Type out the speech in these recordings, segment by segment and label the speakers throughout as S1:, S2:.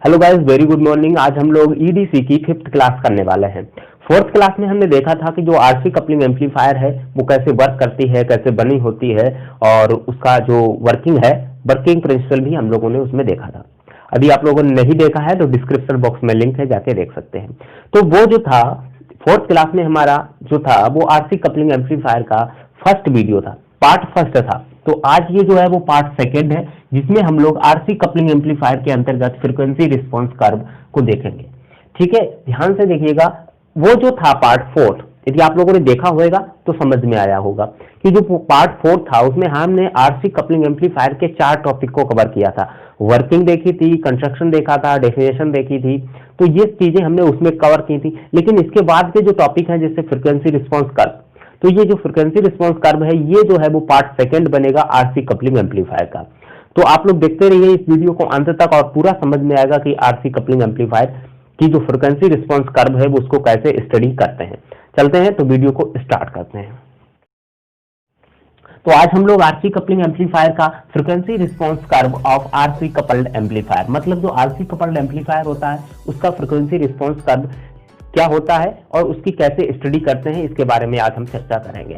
S1: Hello guys, very good morning. आज हम लोग ईडीसी की 5th क्लास करने वाले हैं। 4th क्लास में हमने देखा था कि जो आरसी कपलिंग एम्पलीफायर है वो कैसे वर्क करती है, कैसे बनी होती है और उसका जो वर्किंग है, वर्किंग प्रिंसिपल भी हम लोगों ने उसमें देखा था। अभी आप लोगों ने नहीं देखा है तो डिस्क्रिप्शन बॉक्स में लिंक है, जाके देख सकते हैं। तो वो जो था 4th क्लास में हमारा जो था वो आरसी कपलिंग एम्पलीफायर का फर्स्ट वीडियो था, पार्ट फर्स्ट था। तो आज ये जो है वो पार्ट सेकेंड है, जिसमें हम लोग आरसी कपलिंग एम्पलीफायर के अंतर्गत फ्रीक्वेंसी रिस्पांस कर्व को देखेंगे। ठीक है, ध्यान से देखिएगा। वो जो था पार्ट फोर्थ, यदि आप लोगों ने देखा होगा तो समझ में आया होगा कि जो पार्ट फोर्थ था उसमें हमने आरसी कपलिंग एम्पलीफायर के 4 टॉपिक को कवर किया था। वर्किंग देखी थी, कंस्ट्रक्शन देखा था, डेफिनेशन देखी थी। तो ये चीजें हमने उसमें कवर की थी। लेकिन इसके बाद के जो टॉपिक है जैसे फ्रीक्वेंसी रिस्पांस कर्व, तो ये जो फ्रीक्वेंसी रिस्पांस कर्व है ये जो है वो पार्ट सेकंड बनेगा आरसी कपलिंग एम्पलीफायर का। तो आप लोग देखते रहिए इस वीडियो को अंत तक और पूरा समझ में आएगा कि आरसी कपलिंग एम्पलीफायर की जो फ्रीक्वेंसी रिस्पांस कर्व है वो उसको कैसे स्टडी करते हैं। चलते हैं तो वीडियो को स्टार्ट करते हैं। तो आज हम लोग आरसी कपलिंग एम्पलीफायर का frequency response curve of RC coupled amplifier, मतलब जो आरसी कपल्ड एम्पलीफायर होता है उसका फ्रीक्वेंसी रिस्पांस कर्व क्या होता है और उसकी कैसे स्टडी करते हैं, इसके बारे में आज हम चर्चा करेंगे।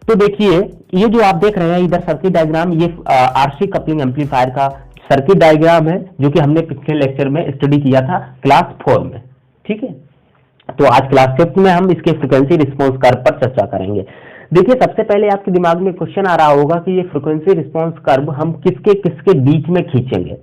S1: तो देखिए, ये जो आप देख रहे हैं इधर सर्किट डायग्राम, ये आरसी कपलिंग एम्पलीफायर का सर्किट डायग्राम है जो कि हमने पिछले लेक्चर में स्टडी किया था क्लास 4 में। ठीक है, तो आज क्लास 5 में हम इसके फ्रीक्वेंसी रिस्पांस कर्व पर चर्चा करेंगे। देखिए, सबसे पहले आपके दिमाग में क्वेश्चन आ रहा होगा कि ये फ्रीक्वेंसी रिस्पांस कर्व हम किसके किसके बीच में खींचेंगे,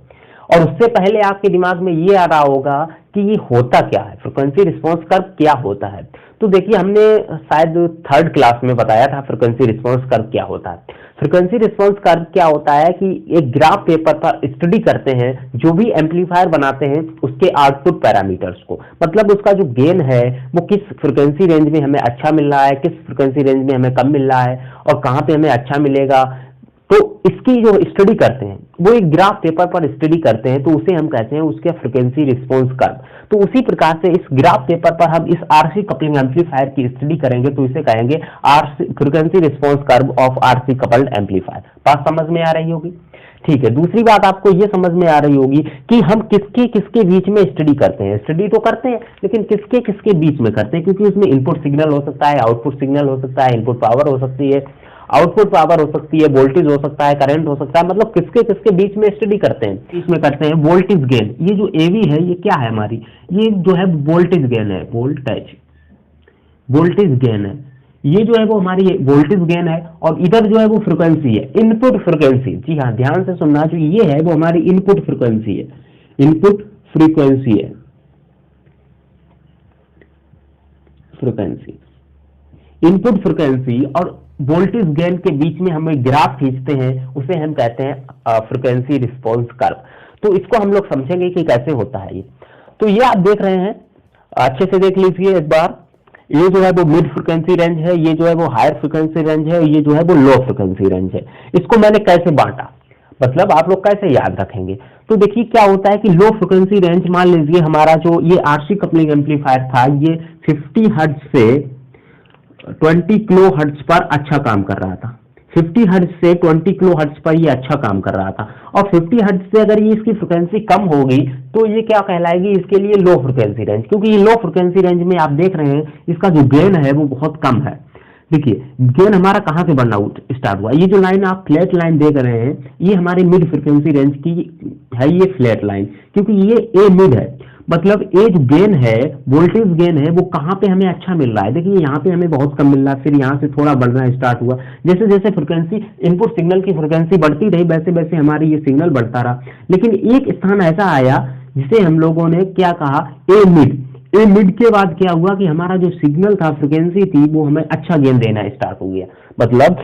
S1: और उससे पहले आपके दिमाग में ये आ रहा होगा कि ये होता क्या है, फ्रीक्वेंसी रिस्पांस कर्व क्या होता है। तो देखिए, हमने शायद 3rd क्लास में बताया था फ्रीक्वेंसी रिस्पांस कर्व क्या होता है। फ्रीक्वेंसी रिस्पांस कर्व क्या होता है कि एक ग्राफ पेपर पर स्टडी करते हैं जो भी एम्पलीफायर बनाते हैं उसके आउटपुट पैरामीटर्स को, मतलब उसका जो गेन है वो किस फ्रीक्वेंसी रेंज में हमें अच्छा मिल रहा है, किस फ्रीक्वेंसी रेंज में हमें कम मिल रहा है और कहाँ पे हमें अच्छा मिलेगा। तो इसकी जो स्टडी करते हैं वो एक ग्राफ पेपर पर स्टडी करते हैं, तो उसे हम कहते हैं उसके फ्रीक्वेंसी रिस्पांस कर्व। तो उसी प्रकार से इस ग्राफ पेपर पर हम इस आरसी कपलिंग एम्पलीफायर की स्टडी करेंगे तो इसे कहेंगे RC frequency response curve of RC coupled amplifier. बात समझ में आ रही होगी? ठीक है, दूसरी बात आपको ये समझ में आ रही होगी कि हम किसके किसके बीच में स्टडी करते हैं। स्टडी तो करते हैं लेकिन किसके किसके बीच में करते हैं, क्योंकि उसमें इनपुट सिग्नल हो सकता है, आउटपुट सिग्नल हो सकता है, इनपुट पावर हो सकती है, आउटपुट पावर हो सकती है, वोल्टेज हो सकता है, करंट हो सकता है, मतलब किसके किसके बीच में स्टडी करते हैं। इसमें करते हैं वोल्टेज गेन। ये जो एवी है ये क्या है हमारी, ये जो है वोल्टेज गेन है, वोल्टेज गेन है। ये जो है वो हमारी वोल्टेज गेन है और इधर जो है वो फ्रीक्वेंसी है, इनपुट फ्रीक्वेंसी। जी हाँ, ध्यान से सुनना, जो ये है वो हमारी इनपुट फ्रीक्वेंसी है, इनपुट फ्रीक्वेंसी है, फ्रीक्वेंसी इनपुट फ्रीक्वेंसी और वोल्टेज गेन के बीच में हम एक ग्राफ खींचते हैं, उसे हम कहते हैं फ्रीक्वेंसी रिस्पांस कर्व। तो इसको हम लोग समझेंगे कि कैसे होता है ये। तो ये आप देख रहे हैं, अच्छे से देख लीजिए एक बार। ये जो है वो मिड फ्रीक्वेंसी रेंज है, ये जो है वो हायर फ्रीक्वेंसी रेंज है, ये जो है वो लो फ्रीक्वेंसी रेंज है। इसको मैंने कैसे बांटा, मतलब आप लोग कैसे याद रखेंगे। तो देखिए क्या होता है कि लो फ्रीक्वेंसी रेंज, मान लीजिए हमारा जो ये आरसी कपलिंग एम्पलीफायर था ये 50 हर्ट्ज से 20 किलो हर्ट्ज पर अच्छा काम कर रहा था। 50 हर्ट्ज से 20 किलो हर्ट्ज पर ये अच्छा काम कर रहा था, और 50 हर्ट्ज से अगर ये इसकी फ्रीक्वेंसी कम होगी तो ये क्या कहलाएगी, इसके लिए लो फ्रीक्वेंसी रेंज। क्योंकि ये लो फ्रीक्वेंसी रेंज में आप देख रहे हैं इसका जो गेन है वो बहुत कम है। देखिए गेन हमारा कहाँ से बनना स्टार्ट हुआ, ये जो लाइन आप फ्लैट लाइन देख रहे हैं ये हमारे मिड फ्रीक्वेंसी रेंज की है, ये फ्लैट लाइन, क्योंकि ये ए मिड है, मतलब ए जो गेन है, वोल्टेज गेन है, वो कहाँ पे हमें अच्छा मिल रहा है। देखिए यहाँ पे हमें बहुत कम मिल रहा है, फिर यहाँ से थोड़ा बढ़ना स्टार्ट हुआ। जैसे जैसे फ्रीक्वेंसी, इनपुट सिग्नल की फ्रीक्वेंसी बढ़ती रही वैसे वैसे हमारी ये सिग्नल बढ़ता रहा। लेकिन एक स्थान ऐसा आया जिसे हम लोगों ने क्या कहा, ए मिड। ए मिड के बाद क्या हुआ कि हमारा जो सिग्नल था, फ्रीक्वेंसी थी, वो हमें अच्छा गेन देना स्टार्ट हो गया। मतलब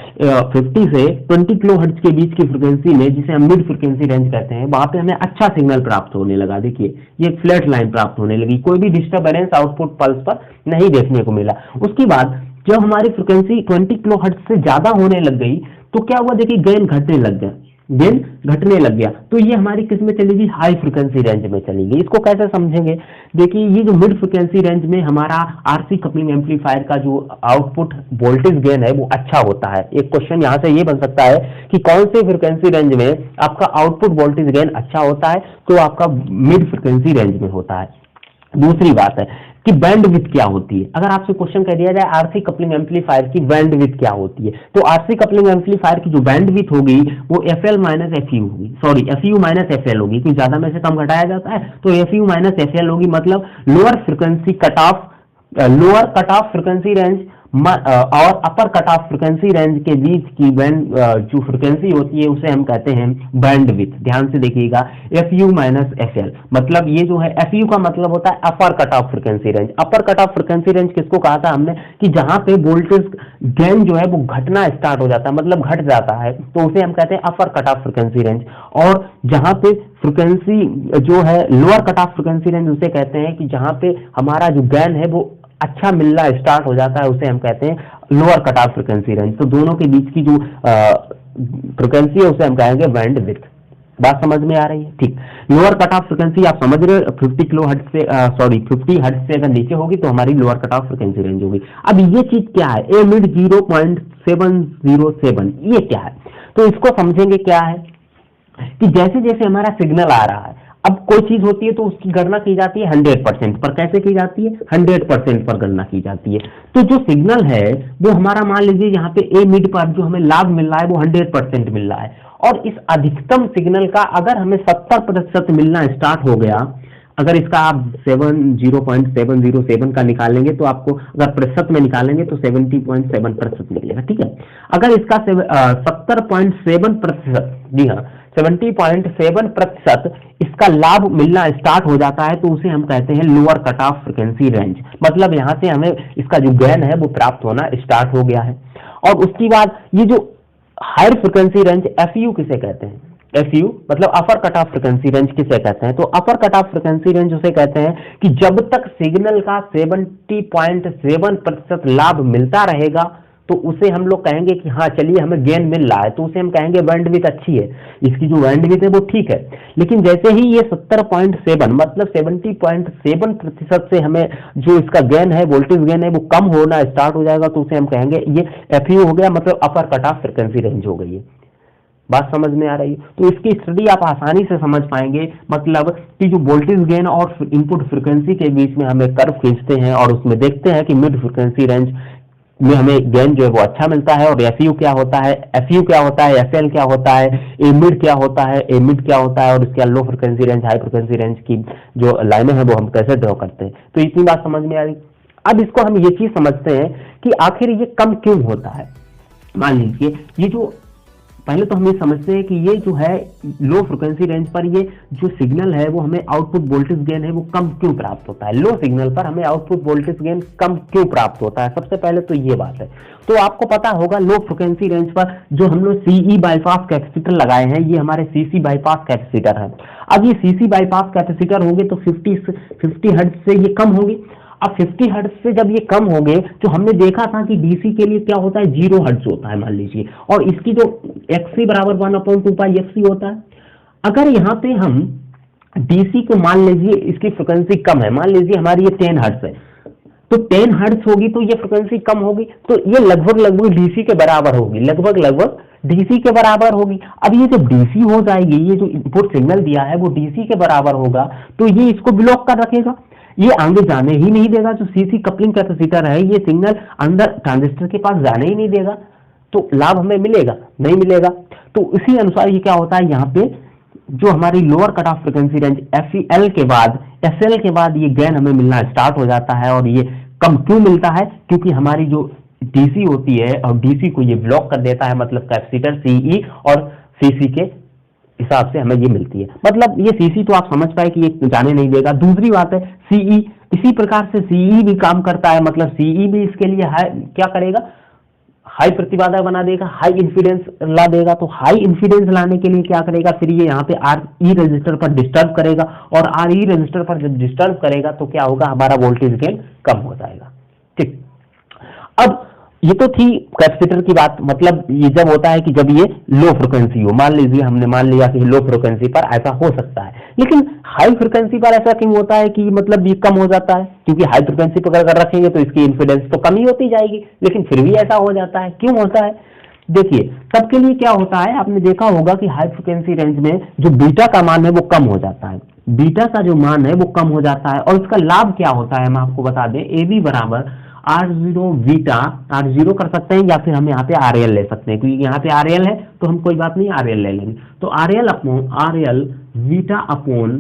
S1: 50 से 20 किलो हर्ट्ज के बीच की फ्रीक्वेंसी में, जिसे हम मिड फ्रीक्वेंसी रेंज कहते हैं, वहां पे हमें अच्छा सिग्नल प्राप्त होने लगा। देखिए ये फ्लैट लाइन प्राप्त होने लगी, कोई भी डिस्टर्बेंस आउटपुट पल्स पर नहीं देखने को मिला। उसके बाद जब हमारी फ्रीक्वेंसी 20 किलो हर्ट्ज से ज्यादा होने लग गई तो क्या हुआ, देखिए गेन घटने लग गया, गेन घटने लग गया, तो ये हमारी किस में चलेगी, हाई फ्रिक्वेंसी रेंज में चलेगी। इसको कैसे समझेंगे, देखिए ये जो मिड फ्रिक्वेंसी रेंज में हमारा आरसी कपलिंग एम्पलीफायर का जो आउटपुट वोल्टेज गेन है वो अच्छा होता है। एक क्वेश्चन यहाँ से ये बन सकता है कि कौन से फ्रिक्वेंसी रेंज में आपका आउटपुट वोल्टेज गेन अच्छा होता है, तो आपका मिड फ्रिक्वेंसी रेंज में होता है। दूसरी बात है कि बैंडविड्थ क्या होती है। अगर आपसे क्वेश्चन कह दिया जाए आरसी कपलिंग एम्पलीफायर की बैंडविड्थ क्या होती है, तो आरसी कपलिंग एम्पलीफायर की जो बैंडविड्थ होगी वो एफएल माइनस एफयू होगी, सॉरी एफयू माइनस एफएल होगी, क्योंकि ज्यादा में से कम घटाया जाता है तो एफयू माइनस एफएल होगी। मतलब lower frequency cut off, lower cut off frequency range और upper cut off frequency range के बीच की बैंड जो फ्रिक्वेंसी होती है उसे हम कहते हैं बैंडविड्थ। ध्यान से देखिएगा, F you minus F L, मतलब ये जो है एफ यू का मतलब होता है अपर कट ऑफ फ्रिक्वेंसी रेंज। अपर कट ऑफ फ्रिक्वेंसी रेंज किसको कहा था हमने, कि जहां पे वोल्टेज गेन जो है वो घटना स्टार्ट हो जाता है, मतलब घट जाता है, तो उसे हम कहते हैं अपर कट ऑफ फ्रिक्वेंसी रेंज। और जहां पे फ्रिक्वेंसी जो है lower cut off frequency range उसे कहते हैं कि जहां पे हमारा जो गेन है वो अच्छा मिलना स्टार्ट हो जाता है, उसे हम कहते हैं lower cut off frequency range. तो दोनों के बीच की जो फ्रिक्वेंसी है उसे हम कहेंगे बैंडविड्थ। बात समझ में आ रही है, ठीक। लोअर कट ऑफ फ्रिक्वेंसी आप समझ रहे हो, 50 किलो हर्ट्ज से सॉरी 50 हर्ट्ज से अगर नीचे होगी तो हमारी lower cut off frequency range होगी। अब ये चीज क्या है, ए मिड 0.707, ये क्या है, तो इसको समझेंगे। क्या है कि जैसे जैसे हमारा सिग्नल आ रहा है, अब कोई चीज होती है तो उसकी गणना की जाती है 100% पर। कैसे की जाती है, 100% पर गणना की जाती है। तो जो सिग्नल है वो हमारा मान लीजिए यहाँ पे ए मिड पर जो हमें लाभ मिल रहा है वो 100% मिल रहा है, और इस अधिकतम सिग्नल का अगर हमें 70% मिलना स्टार्ट हो गया, अगर इसका आप 0.707 का निकालेंगे तो आपको अगर प्रतिशत में निकालेंगे तो 70.7% मिलेगा, ठीक है। अगर इसका 70.7%, जी हाँ 70.7% इसका लाभ मिलना स्टार्ट हो जाता है, तो उसे हम कहते हैं lower cut off frequency range. मतलब यहां से हमें इसका जो गेन है वो प्राप्त होना स्टार्ट हो गया है। और उसके बाद ये जो हायर फ्रिक्वेंसी रेंज एफयू किसे कहते हैं, एफयू मतलब अपर कट ऑफ फ्रिक्वेंसी रेंज किसे कहते हैं, तो अपर कट ऑफ फ्रिक्वेंसी रेंज उसे कहते हैं कि जब तक सिग्नल का 70.7% लाभ मिलता रहेगा तो उसे हम लोग कहेंगे कि हाँ चलिए हमें गेन मिल रहा है, तो उसे हम कहेंगे बैंडविड्थ अच्छी है, इसकी जो बैंडविड्थ है वो ठीक है। लेकिन जैसे ही ये 70.7 मतलब 70.7% से हमें जो इसका गेन है, वोल्टेज गेन है, वो कम होना स्टार्ट हो जाएगा, तो उसे हम कहेंगे ये एफयू हो गया, मतलब अपर कट ऑफ फ्रिक्वेंसी रेंज हो गई है। बात समझ में आ रही है, तो इसकी स्टडी आप आसानी से समझ पाएंगे। मतलब कि जो वोल्टेज गेन और इनपुट फ्रिक्वेंसी के बीच में हमें कर्व खींचते हैं और उसमें देखते हैं कि मिड फ्रिक्वेंसी रेंज में हमें गेन जो है वो अच्छा मिलता है, और एफयू क्या होता है, एफयू क्या होता है, एफएल क्या होता है, ए मिड क्या होता है, ए मिड क्या होता है, और इसके low frequency range high frequency range की जो लाइनें हैं वो हम कैसे ड्रॉ करते हैं। तो इतनी बात समझ में आ रही। अब इसको हम ये चीज समझते हैं कि आखिर ये कम क्यों होता है। मान लीजिए ये जो पहले तो हम ये समझते हैं कि ये जो है लो फ्रिक्वेंसी रेंज पर ये जो सिग्नल है वो हमें आउटपुट वोल्टेज गेन है वो कम क्यों प्राप्त होता है, लो सिग्नल पर हमें आउटपुट वोल्टेज गेन कम क्यों प्राप्त होता है। सबसे पहले तो ये बात है, तो आपको पता होगा लो फ्रिक्वेंसी रेंज पर जो हम लोग सीई बाईपास कैपेसिटर लगाए हैं, ये हमारे सीसी बाईपास कैपेसिटर है। अब ये सीसी बाईपास कैपेसिटर होंगे तो 50 हर्ट्ज से ये कम होंगे। अब 50 हर्ट्ज से जब ये कम हो गए, तो हमने देखा था कि डीसी के लिए क्या होता है, 0 हर्ट्ज होता है मान लीजिए, और इसकी जो XC बराबर 1/2πfc होता है। अगर यहाँ पे हम डीसी को मान लीजिए इसकी फ्रिक्वेंसी कम है, मान लीजिए हमारी ये 10 हर्ट्ज है, तो 10 हर्ट्ज होगी तो ये फ्रिक्वेंसी कम होगी, तो ये लगभग डीसी के बराबर होगी, लगभग डीसी के बराबर होगी। अब ये जब डीसी हो जाएगी, ये जो इनपुट सिग्नल दिया है वो डीसी के बराबर होगा, तो ये इसको ब्लॉक कर रखेगा, ये आगे जाने ही नहीं देगा। जो सीसी कपलिंग कैपेसिटर है ये सिग्नल अंदर ट्रांजिस्टर के पास जाने ही नहीं देगा, तो लाभ हमें मिलेगा नहीं मिलेगा। तो इसी अनुसार ये क्या होता है, यहाँ पे जो हमारी lower cut off frequency range FL के बाद एसएल के बाद ये गेन हमें मिलना स्टार्ट हो जाता है। और ये कम क्यों मिलता है, क्योंकि हमारी जो डीसी होती है और डीसी को ये ब्लॉक कर देता है, मतलब कैपेसिटर सीई और सीसी के हिसाब से हमें ये मिलती है। मतलब ये सीसी तो आप समझ पाए कि ये जाने नहीं देगा। दूसरी बात है सीई, इसी प्रकार से सीई भी काम करता है, मतलब सीई भी इसके लिए क्या करेगा, हाई प्रतिबाधा बना देगा, हाई इंफिडेंस ला देगा। तो हाई इंफिडेंस लाने के लिए क्या करेगा, फिर ये यहाँ पे RE रजिस्टर पर डिस्टर्ब करेगा, और RE रजिस्टर पर जब डिस्टर्ब करेगा तो क्या होगा, हमारा वोल्टेज गेन कम हो जाएगा। ठीक, अब ये तो थी कैपेसिटर की बात, मतलब ये जब होता है कि जब ये लो फ्रिक्वेंसी हो, मान लीजिए हमने मान लिया कि लो फ्रिक्वेंसी पर ऐसा हो सकता है, लेकिन हाई फ्रिक्वेंसी पर ऐसा क्यों होता है कि मतलब ये कम हो जाता है? क्योंकि हाई फ्रिक्वेंसी पर अगर रखेंगे तो इसकी इम्पीडेंस तो कम ही होती जाएगी, लेकिन फिर भी ऐसा हो जाता है, क्यों होता है? देखिए, सबके लिए क्या होता है, आपने देखा होगा कि हाई फ्रिक्वेंसी रेंज में जो बीटा का मान है वो कम हो जाता है, बीटा का जो मान है वो कम हो जाता है, और इसका लाभ क्या होता है हम आपको बता दें, ए बी बराबर R0 बीटा, R0 कर सकते हैं या फिर हम यहाँ पे RL ले सकते हैं, क्योंकि यहाँ पे RL है तो हम कोई बात नहीं RL ले लेंगे, तो RL बीटा अपॉन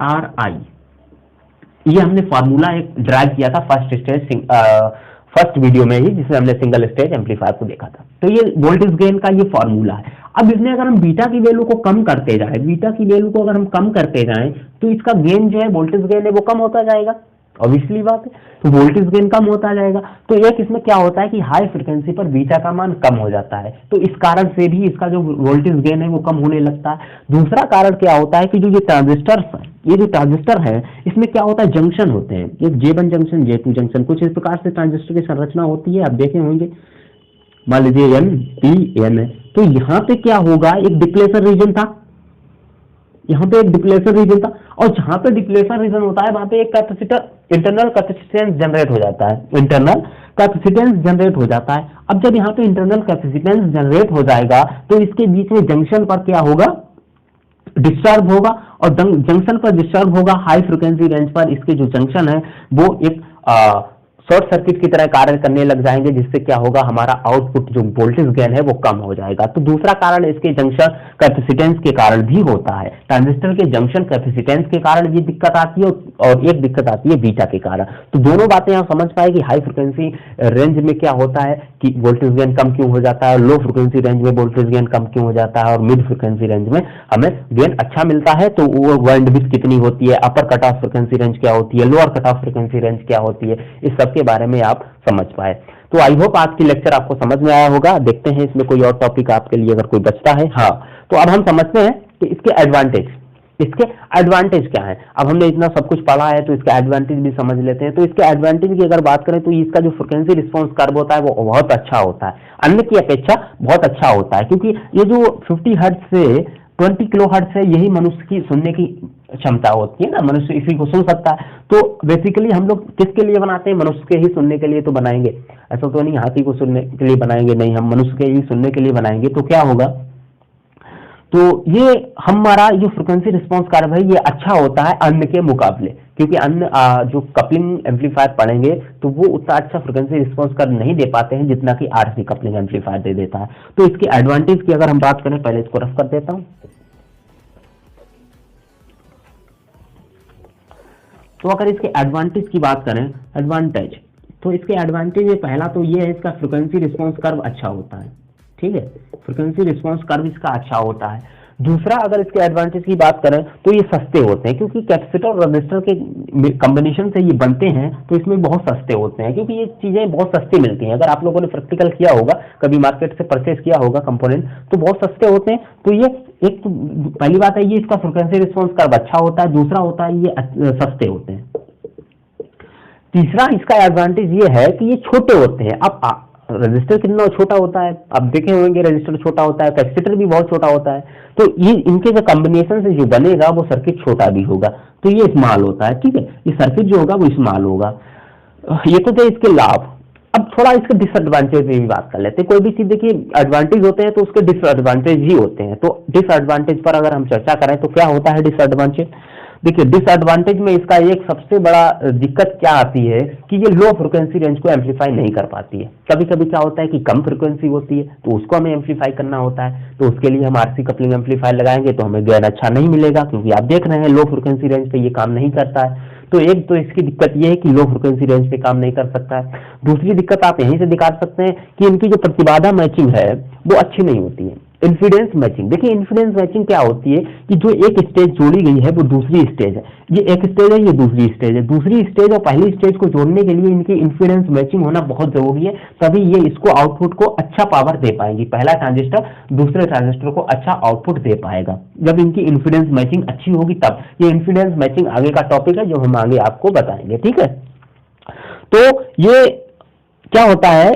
S1: RI, ये हमने फॉर्मूला एक ड्राइव किया था फर्स्ट वीडियो में ही, जिसमें हमने सिंगल स्टेज एम्पलीफायर को देखा था। तो ये वोल्टेज गेन का ये फॉर्मूला है। अब इसमें अगर हम बीटा की वैल्यू को कम करते जाए, बीटा की वैल्यू को अगर हम कम करते जाएं तो इसका गेन जो है, वोल्टेज गेन है, वो कम होता जाएगा, ऑब्वियसली बात है, तो वोल्टेज गेन कम होता जाएगा। तो एक इसमें क्या होता है कि हाई फ्रिक्वेंसी पर बीटा का मान कम हो जाता है, तो इस कारण से भी इसका जो वोल्टेज गेन है वो कम होने लगता है। दूसरा कारण क्या होता है कि जो ये ट्रांजिस्टर, ये जो ट्रांजिस्टर है, इसमें क्या होता है, जंक्शन होते हैं, एक J1 जंक्शन, J2 जंक्शन, कुछ इस प्रकार से ट्रांजिस्टर की संरचना होती है, आप देखे होंगे, मान लीजिए N P N है, तो यहाँ पे क्या होगा, एक डिप्लेशन रीजन था, यहाँ पे एक डिप्लेशन रीजन था, और जहां पे डिप्लेशन रीजन होता है वहां पे एक कैपेसिटर, इंटरनल कैपेसिटेंस जनरेट हो जाता है, इंटरनल कैपेसिटेंस जनरेट हो जाता है। अब जब यहाँ पे इंटरनल कैपेसिटेंस जनरेट हो जाएगा तो इसके बीच में जंक्शन पर क्या होगा, डिस्टर्ब होगा, और जंक्शन पर डिस्टर्ब होगा, हाई फ्रिक्वेंसी रेंज पर इसके जो जंक्शन है वो एक शॉर्ट सर्किट की तरह कार्य करने लग जाएंगे, जिससे क्या होगा, हमारा आउटपुट जो वोल्टेज गेन है वो कम हो जाएगा। तो दूसरा कारण इसके जंक्शन कैपेसिटेंस के कारण भी होता है, ट्रांजिस्टर के जंक्शन कैपेसिटेंस के कारण ये दिक्कत आती है, और एक दिक्कत आती है बीटा के कारण। तो दोनों बातें आप समझ पाए कि हाई फ्रिक्वेंसी रेंज में क्या होता है कि वोल्टेज गेन कम क्यों हो जाता है, लो फ्रिक्वेंसी रेंज में वोल्टेज गेन कम क्यों हो जाता है, और मिड फ्रिक्वेंसी रेंज में हमें गेन अच्छा मिलता है। तो वो बैंडविड्थ कितनी होती है, अपर कट ऑफ फ्रिक्वेंसी रेंज क्या होती है, lower cut off frequency range क्या होती है, इस सब के बारे में आप समझ पाए। तो आई होप आज की लेक्चर आपको समझ में आया होगा। देखते हैं इसमें कोई और टॉपिक आपके लिए अगर कोई बचता है। हाँ, तो अब हम समझते हैं कि इसके एडवांटेज, इसके एडवांटेज क्या है। अब हमने इतना सब कुछ पढ़ा है तो इसके एडवांटेज भी समझ लेते हैं। तो इसके एडवांटेज की अगर बात करें तो इसका जो फ्रिक्वेंसी रिस्पांस कर्व होता है वो बहुत अच्छा होता है, अन्य की अपेक्षा बहुत अच्छा होता है, क्योंकि ये जो 50 हर्ट्ज से 20 किलो हर्ट्ज है, यही मनुष्य की सुनने की क्षमता होती है ना, मनुष्य इसी को सुन सकता है। तो बेसिकली हम लोग किसके लिए बनाते हैं, मनुष्य के ही सुनने के लिए तो बनाएंगे, ऐसा तो नहीं हाथी को सुनने के लिए बनाएंगे, नहीं, हम मनुष्य के ही सुनने के लिए बनाएंगे। तो क्या होगा, तो ये हमारा जो फ्रिक्वेंसी रिस्पांस कर्व है ये अच्छा होता है अन्य के मुकाबले, क्योंकि अन्य जो कपलिंग एम्पलीफायर पढ़ेंगे तो वो उतना अच्छा फ्रिक्वेंसी रिस्पांस कर्व नहीं दे पाते हैं जितना कि आरसी कपलिंग एम्पलीफायर दे देता है। तो इसके एडवांटेज की अगर हम बात करें, पहले इसको रफ कर देता हूं। तो अगर इसके एडवांटेज की बात करें, एडवांटेज, तो इसके एडवांटेज में पहला तो ये है, इसका फ्रिक्वेंसी रिस्पांस कर्व अच्छा होता है, ठीक है, फ्रिक्वेंसी रिस्पांस कर्व इसका अच्छा होता है। दूसरा, अगर इसके एडवांटेज की बात करें तो ये सस्ते होते हैं, क्योंकि कैपेसिटर और रजिस्टर के कॉम्बिनेशन से ये बनते हैं, तो इसमें बहुत सस्ते होते हैं, क्योंकि ये चीजें बहुत सस्ती मिलती हैं। अगर आप लोगों ने प्रैक्टिकल किया होगा, कभी मार्केट से परचेज किया होगा कंपोनेंट, तो बहुत सस्ते होते हैं। तो ये एक तो पहली बात है, ये इसका फ्रिक्वेंसी रिस्पांस कर्व अच्छा होता है। दूसरा होता है ये सस्ते होते हैं। तीसरा इसका एडवांटेज ये है कि ये छोटे होते हैं। अब रजिस्टर कितना छोटा होता है, आप देखे होंगे, रजिस्टर छोटा होता है, कैपेसिटर भी बहुत छोटा होता है, तो ये इनके जो कॉम्बिनेशन से जो बनेगा वो सर्किट छोटा भी होगा, तो ये स्मॉल होता है, ठीक है, ये सर्किट जो होगा वो स्मॉल होगा। ये तो थे इसके लाभ। अब थोड़ा इसके डिसएडवांटेज में भी बात कर लेते हैं। कोई भी चीज देखिए, एडवांटेज होते हैं तो उसके डिसएडवांटेज ही होते हैं। तो डिसएडवांटेज पर अगर हम चर्चा करें तो क्या होता है डिसएडवांटेज। देखिए, डिसएडवांटेज में इसका एक सबसे बड़ा दिक्कत क्या आती है कि ये लो फ्रिक्वेंसी रेंज को एम्पलीफाई नहीं कर पाती है। कभी कभी क्या होता है कि कम फ्रिक्वेंसी होती है तो उसको हमें एम्पलीफाई करना होता है, तो उसके लिए हम आरसी कपलिंग एम्पलीफायर लगाएंगे तो हमें गेन अच्छा नहीं मिलेगा, क्योंकि आप देख रहे हैं लो फ्रिक्वेंसी रेंज पे ये काम नहीं करता है। तो एक तो इसकी दिक्कत ये है कि लो फ्रिक्वेंसी रेंज पे काम नहीं कर सकता है। दूसरी दिक्कत आप यहीं से दिखा सकते हैं कि इनकी जो प्रतिबाधा मैचिंग है वो अच्छी नहीं होती है। इन्फिडेंस मैचिंग, देखिए इन्फिडेंस मैचिंग क्या होती है कि जो एक स्टेज जोड़ी गई है वो दूसरी स्टेज है, ये एक स्टेज है, ये दूसरी स्टेज है, दूसरी स्टेज और पहली स्टेज को जोड़ने के लिए इनकी इन्फिडेंस मैचिंग होना बहुत जरूरी है, तभी ये इसको आउटपुट को अच्छा पावर दे पाएंगी। पहला ट्रांजिस्टर दूसरे ट्रांजिस्टर को अच्छा आउटपुट दे पाएगा जब इनकी इन्फिडेंस मैचिंग अच्छी होगी तब। ये इन्फिडेंस मैचिंग आगे का टॉपिक है जो हम आगे आपको बताएंगे, ठीक है। तो ये क्या होता है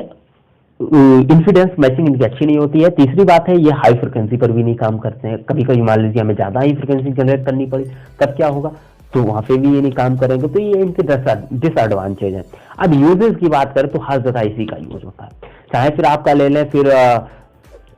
S1: इन्फिडेंस मैचिंग इनकी अच्छी नहीं होती है। तीसरी बात है, ये हाई फ्रिक्वेंसी पर भी नहीं काम करते हैं। कभी कभी मान लीजिए हमें ज्यादा हाई फ्रिक्वेंसी जनरेट करनी पड़ी, तब क्या होगा, तो वहां पे भी ये नहीं काम करेंगे। तो ये इनके डिसएडवांटेज है। अब यूजेस की बात करें तो हर जगह इसी का यूज होता है। चाहे फिर आपका ले लें, फिर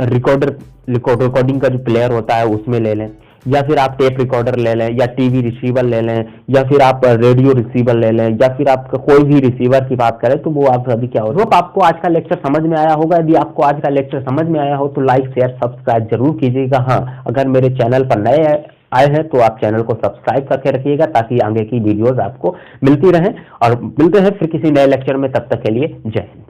S1: रिकॉर्डिंग का जो प्लेयर होता है उसमें ले लें, या फिर आप टेप रिकॉर्डर ले लें, या टीवी रिसीवर ले लें, या फिर आप रेडियो रिसीवर ले लें, या फिर आप कोई भी रिसीवर की बात करें तो वो आप अभी क्या हो। तो आपको आज का लेक्चर समझ में आया होगा। यदि आपको आज का लेक्चर समझ में आया हो तो लाइक शेयर सब्सक्राइब जरूर कीजिएगा। हाँ, अगर मेरे चैनल पर नए आए हैं तो आप चैनल को सब्सक्राइब करके रखिएगा, ताकि आगे की वीडियोस आपको मिलती रहें। और मिलते हैं फिर किसी नए लेक्चर में, तब तक के लिए जय हिंद।